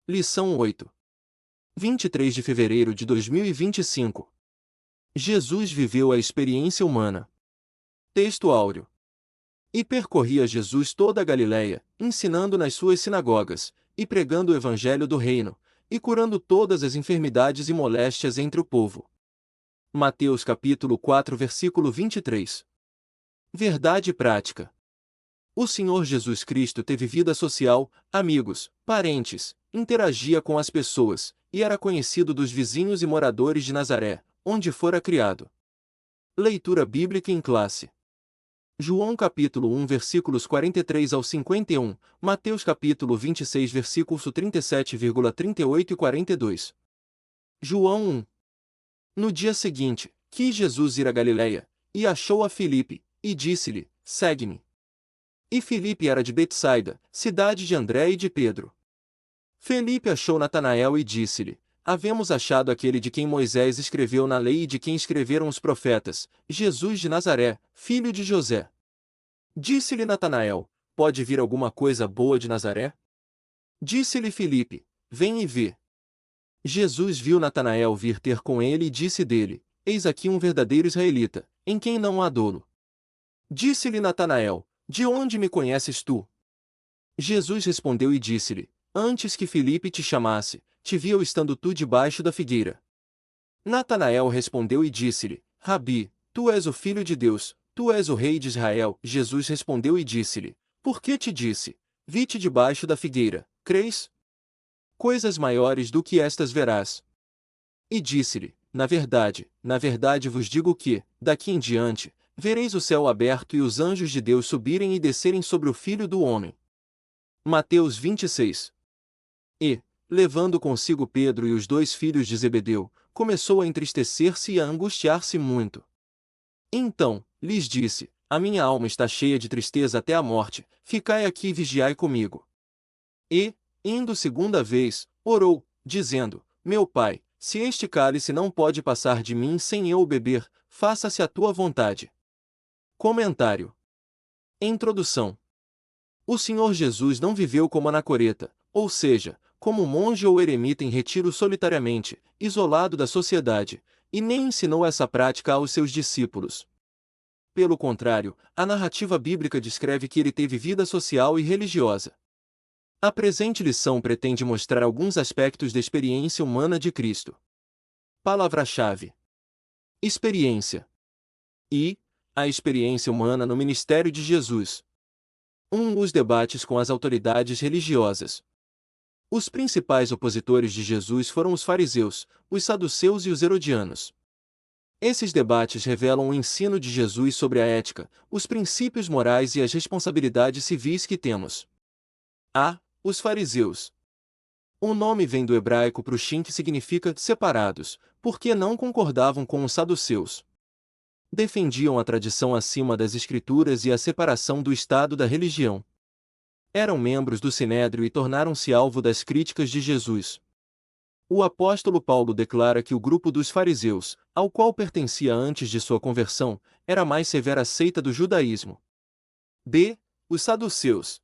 Lição 8. 23 de fevereiro de 2025. Jesus viveu a experiência humana. Texto áureo. E percorria Jesus toda a Galiléia, ensinando nas suas sinagogas, e pregando o evangelho do reino, e curando todas as enfermidades e moléstias entre o povo. Mateus capítulo 4 versículo 23. Verdade prática. O Senhor Jesus Cristo teve vida social, amigos, parentes, interagia com as pessoas, e era conhecido dos vizinhos e moradores de Nazaré, onde fora criado. Leitura bíblica em classe. João capítulo 1 versículos 43 ao 51, Mateus capítulo 26 versículos 37,38 e 42. João 1. No dia seguinte, quis Jesus ir a Galiléia, e achou a Filipe, e disse-lhe, segue-me. E Filipe era de Betsaida, cidade de André e de Pedro. Filipe achou Natanael e disse-lhe, havemos achado aquele de quem Moisés escreveu na lei e de quem escreveram os profetas, Jesus de Nazaré, filho de José. Disse-lhe Natanael, pode vir alguma coisa boa de Nazaré? Disse-lhe Filipe, vem e vê. Jesus viu Natanael vir ter com ele e disse dele, eis aqui um verdadeiro israelita, em quem não há dolo. Disse-lhe Natanael, de onde me conheces tu? Jesus respondeu e disse-lhe, antes que Filipe te chamasse, te vi eu estando tu debaixo da figueira. Natanael respondeu e disse-lhe, Rabi, tu és o Filho de Deus, tu és o Rei de Israel. Jesus respondeu e disse-lhe, por que te disse, vi-te debaixo da figueira, crês? Coisas maiores do que estas verás. E disse-lhe, na verdade vos digo que, daqui em diante, vereis o céu aberto e os anjos de Deus subirem e descerem sobre o Filho do Homem. Mateus 26. E, levando consigo Pedro e os dois filhos de Zebedeu, começou a entristecer-se e a angustiar-se muito. Então, lhes disse, a minha alma está cheia de tristeza até a morte, ficai aqui e vigiai comigo. E, indo segunda vez, orou, dizendo, meu Pai, se este cálice não pode passar de mim sem eu o beber, faça-se a tua vontade. Comentário. Introdução. O Senhor Jesus não viveu como anacoreta, ou seja, como monge ou eremita em retiro solitariamente, isolado da sociedade, e nem ensinou essa prática aos seus discípulos. Pelo contrário, a narrativa bíblica descreve que ele teve vida social e religiosa. A presente lição pretende mostrar alguns aspectos da experiência humana de Cristo. Palavra-chave: experiência. E a experiência humana no ministério de Jesus. Os debates com as autoridades religiosas. Os principais opositores de Jesus foram os fariseus, os saduceus e os herodianos. Esses debates revelam o ensino de Jesus sobre a ética, os princípios morais e as responsabilidades civis que temos. Os fariseus. O nome vem do hebraico prushim, que significa separados, porque não concordavam com os saduceus. Defendiam a tradição acima das escrituras e a separação do Estado da religião. Eram membros do Sinédrio e tornaram-se alvo das críticas de Jesus. O apóstolo Paulo declara que o grupo dos fariseus, ao qual pertencia antes de sua conversão, era a mais severa seita do judaísmo. Os saduceus.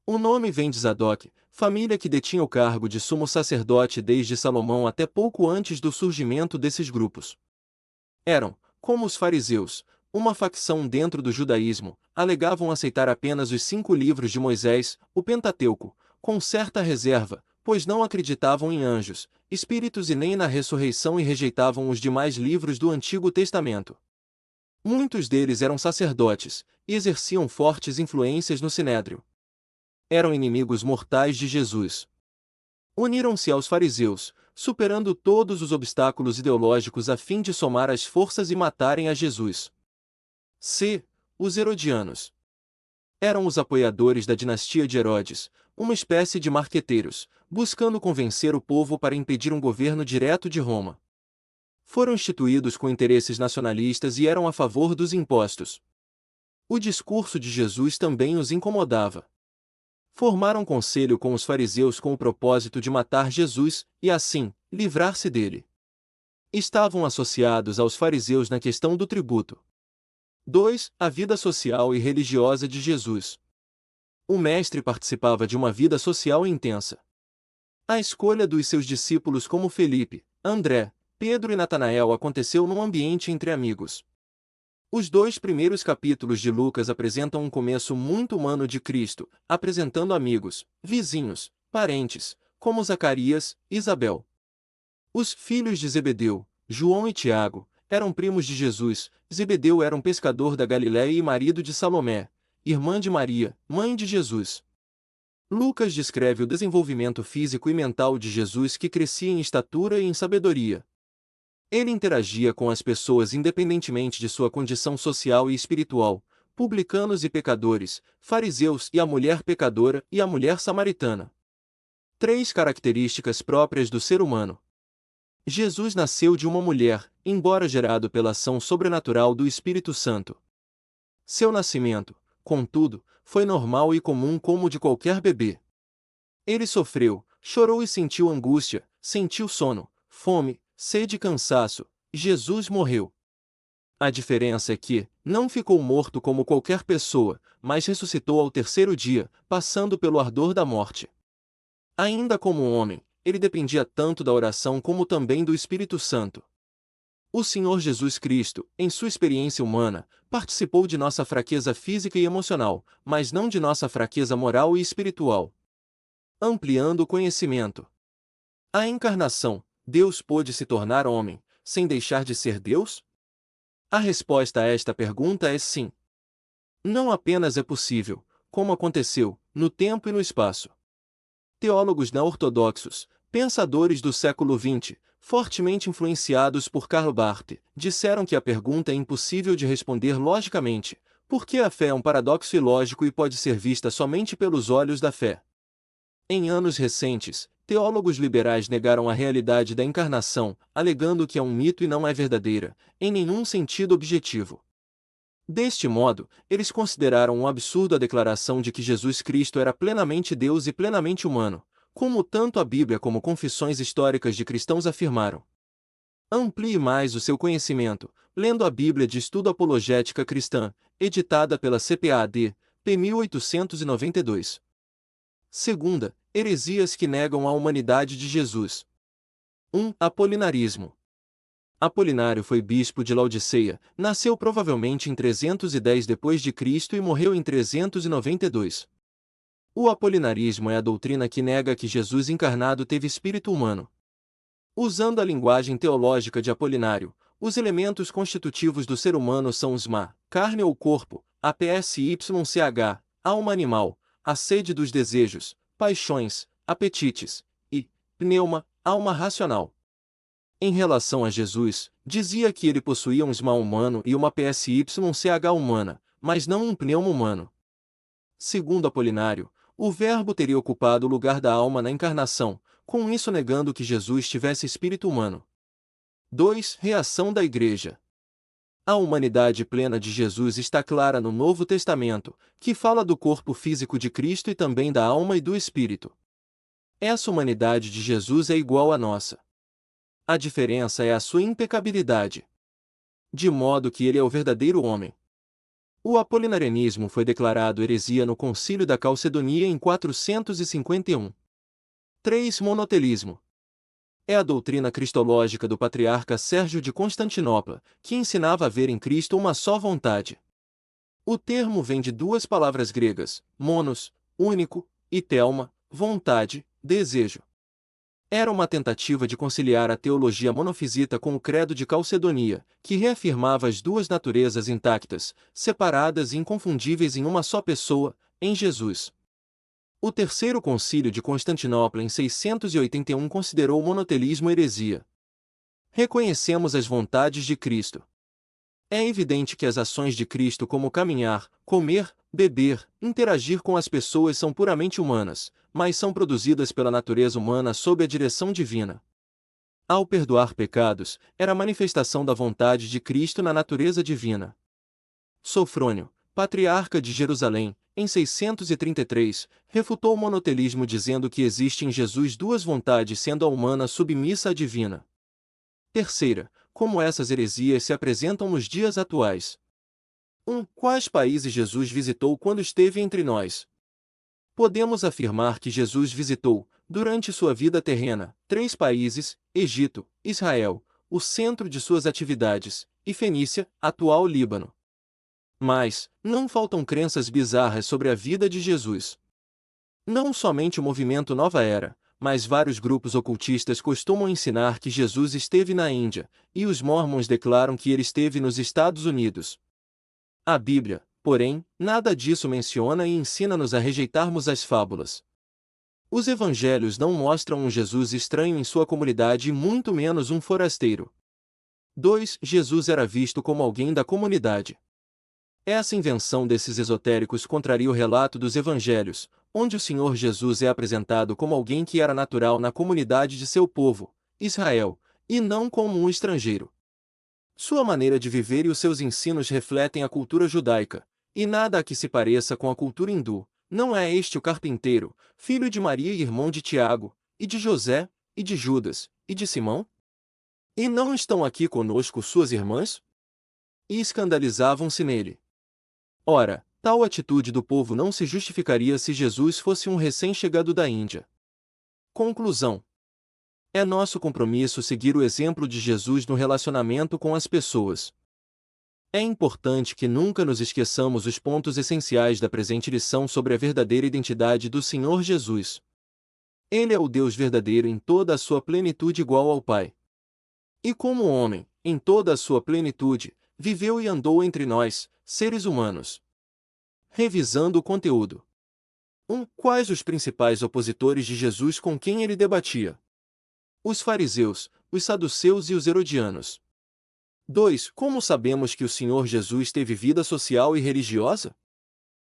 O nome vem de Zadok, família que detinha o cargo de sumo sacerdote desde Salomão até pouco antes do surgimento desses grupos. Eram, como os fariseus, uma facção dentro do judaísmo, alegavam aceitar apenas os 5 livros de Moisés, o Pentateuco, com certa reserva, pois não acreditavam em anjos, espíritos e nem na ressurreição e rejeitavam os demais livros do Antigo Testamento. Muitos deles eram sacerdotes, e exerciam fortes influências no Sinédrio. Eram inimigos mortais de Jesus. Uniram-se aos fariseus, superando todos os obstáculos ideológicos a fim de somar as forças e matarem a Jesus. Os herodianos. Eram os apoiadores da dinastia de Herodes, uma espécie de marqueteiros, buscando convencer o povo para impedir um governo direto de Roma. Foram instituídos com interesses nacionalistas e eram a favor dos impostos. O discurso de Jesus também os incomodava. Formaram conselho com os fariseus com o propósito de matar Jesus, e assim, livrar-se dele. Estavam associados aos fariseus na questão do tributo. A vida social e religiosa de Jesus. O mestre participava de uma vida social intensa. A escolha dos seus discípulos como Felipe, André, Pedro e Natanael aconteceu num ambiente entre amigos. Os dois primeiros capítulos de Lucas apresentam um começo muito humano de Cristo, apresentando amigos, vizinhos, parentes, como Zacarias e Isabel. Os filhos de Zebedeu, João e Tiago, eram primos de Jesus. Zebedeu era um pescador da Galiléia e marido de Salomé, irmã de Maria, mãe de Jesus. Lucas descreve o desenvolvimento físico e mental de Jesus, que crescia em estatura e em sabedoria. Ele interagia com as pessoas independentemente de sua condição social e espiritual, publicanos e pecadores, fariseus e a mulher pecadora e a mulher samaritana. Três características próprias do ser humano. Jesus nasceu de uma mulher, embora gerado pela ação sobrenatural do Espírito Santo. Seu nascimento, contudo, foi normal e comum como o de qualquer bebê. Ele sofreu, chorou e sentiu angústia, sentiu sono, fome, sede e cansaço. Jesus morreu. A diferença é que, não ficou morto como qualquer pessoa, mas ressuscitou ao terceiro dia, passando pelo ardor da morte. Ainda como um homem, ele dependia tanto da oração como também do Espírito Santo. O Senhor Jesus Cristo, em sua experiência humana, participou de nossa fraqueza física e emocional, mas não de nossa fraqueza moral e espiritual. Ampliando o conhecimento. A encarnação, Deus pôde se tornar homem, sem deixar de ser Deus? A resposta a esta pergunta é sim. Não apenas é possível, como aconteceu, no tempo e no espaço. Teólogos não-ortodoxos, pensadores do século XX, fortemente influenciados por Karl Barth, disseram que a pergunta é impossível de responder logicamente, porque a fé é um paradoxo ilógico e pode ser vista somente pelos olhos da fé. Em anos recentes, teólogos liberais negaram a realidade da encarnação, alegando que é um mito e não é verdadeira, em nenhum sentido objetivo. Deste modo, eles consideraram um absurdo a declaração de que Jesus Cristo era plenamente Deus e plenamente humano, como tanto a Bíblia como confissões históricas de cristãos afirmaram. Amplie mais o seu conhecimento, lendo a Bíblia de Estudo Apologética Cristã, editada pela CPAD, p. 1892. Segunda, heresias que negam a humanidade de Jesus. 1. Apolinarismo. Apolinário foi bispo de Laodiceia, nasceu provavelmente em 310 d.C. e morreu em 392. O apolinarismo é a doutrina que nega que Jesus encarnado teve espírito humano. Usando a linguagem teológica de Apolinário, os elementos constitutivos do ser humano são os ma, carne ou corpo, a psych, alma animal, a sede dos desejos, paixões, apetites, e pneuma, alma racional. Em relação a Jesus, dizia que ele possuía um sma humano e uma psych humana, mas não um pneuma humano. Segundo Apolinário, o Verbo teria ocupado o lugar da alma na encarnação, com isso negando que Jesus tivesse espírito humano. 2. Reação da Igreja. A humanidade plena de Jesus está clara no Novo Testamento, que fala do corpo físico de Cristo e também da alma e do espírito. Essa humanidade de Jesus é igual à nossa. A diferença é a sua impecabilidade. De modo que ele é o verdadeiro homem. O apolinarianismo foi declarado heresia no Concílio da Calcedonia em 451. 3. Monotelismo. É a doutrina cristológica do patriarca Sérgio de Constantinopla, que ensinava a ver em Cristo uma só vontade. O termo vem de duas palavras gregas, monos, único, e telma, vontade, desejo. Era uma tentativa de conciliar a teologia monofisita com o credo de Calcedonia, que reafirmava as duas naturezas intactas, separadas e inconfundíveis em uma só pessoa, em Jesus. O Terceiro Concílio de Constantinopla em 681 considerou o monotelismo heresia. Reconhecemos as vontades de Cristo. É evidente que as ações de Cristo, como caminhar, comer, beber, interagir com as pessoas são puramente humanas, mas são produzidas pela natureza humana sob a direção divina. Ao perdoar pecados, era a manifestação da vontade de Cristo na natureza divina. Sofrônio, patriarca de Jerusalém, em 633, refutou o monotelismo dizendo que existe em Jesus duas vontades, sendo a humana submissa à divina. Terceira, como essas heresias se apresentam nos dias atuais. 1. Quais países Jesus visitou quando esteve entre nós? Podemos afirmar que Jesus visitou, Durante sua vida terrena, 3 países, Egito, Israel, o centro de suas atividades, e Fenícia, atual Líbano. Mas, não faltam crenças bizarras sobre a vida de Jesus. Não somente o movimento Nova Era, mas vários grupos ocultistas costumam ensinar que Jesus esteve na Índia, e os Mormons declaram que ele esteve nos Estados Unidos. A Bíblia, porém, nada disso menciona e ensina-nos a rejeitarmos as fábulas. Os evangelhos não mostram um Jesus estranho em sua comunidade e muito menos um forasteiro. 2. Jesus era visto como alguém da comunidade. Essa invenção desses esotéricos contraria o relato dos evangelhos, onde o Senhor Jesus é apresentado como alguém que era natural na comunidade de seu povo, Israel, e não como um estrangeiro. Sua maneira de viver e os seus ensinos refletem a cultura judaica, e nada a que se pareça com a cultura hindu. Não é este o carpinteiro, filho de Maria e irmão de Tiago, e de José, e de Judas, e de Simão? E não estão aqui conosco suas irmãs? E escandalizavam-se nele. Ora, tal atitude do povo não se justificaria se Jesus fosse um recém-chegado da Índia. Conclusão. É nosso compromisso seguir o exemplo de Jesus no relacionamento com as pessoas. É importante que nunca nos esqueçamos os pontos essenciais da presente lição sobre a verdadeira identidade do Senhor Jesus. Ele é o Deus verdadeiro em toda a sua plenitude igual ao Pai. E como homem, em toda a sua plenitude, viveu e andou entre nós, seres humanos. Revisando o conteúdo. 1. Quais os principais opositores de Jesus com quem ele debatia? Os fariseus, os saduceus e os herodianos. 2. Como sabemos que o Senhor Jesus teve vida social e religiosa?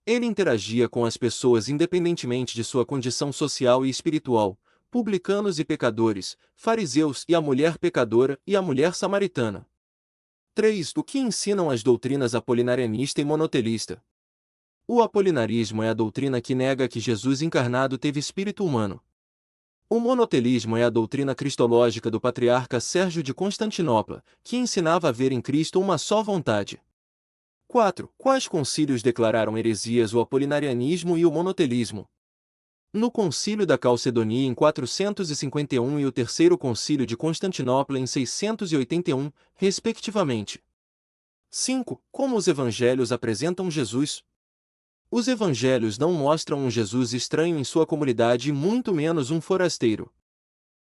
Ele interagia com as pessoas independentemente de sua condição social e espiritual, publicanos e pecadores, fariseus e a mulher pecadora e a mulher samaritana. 3. O que ensinam as doutrinas apolinarianista e monotelista? O apolinarismo é a doutrina que nega que Jesus encarnado teve espírito humano. O monotelismo é a doutrina cristológica do patriarca Sérgio de Constantinopla, que ensinava a ver em Cristo uma só vontade. 4. Quais concílios declararam heresias o apolinarianismo e o monotelismo? No Concílio da Calcedonia em 451 e o Terceiro Concílio de Constantinopla em 681, respectivamente. 5. Como os evangelhos apresentam Jesus? Os evangelhos não mostram um Jesus estranho em sua comunidade e muito menos um forasteiro.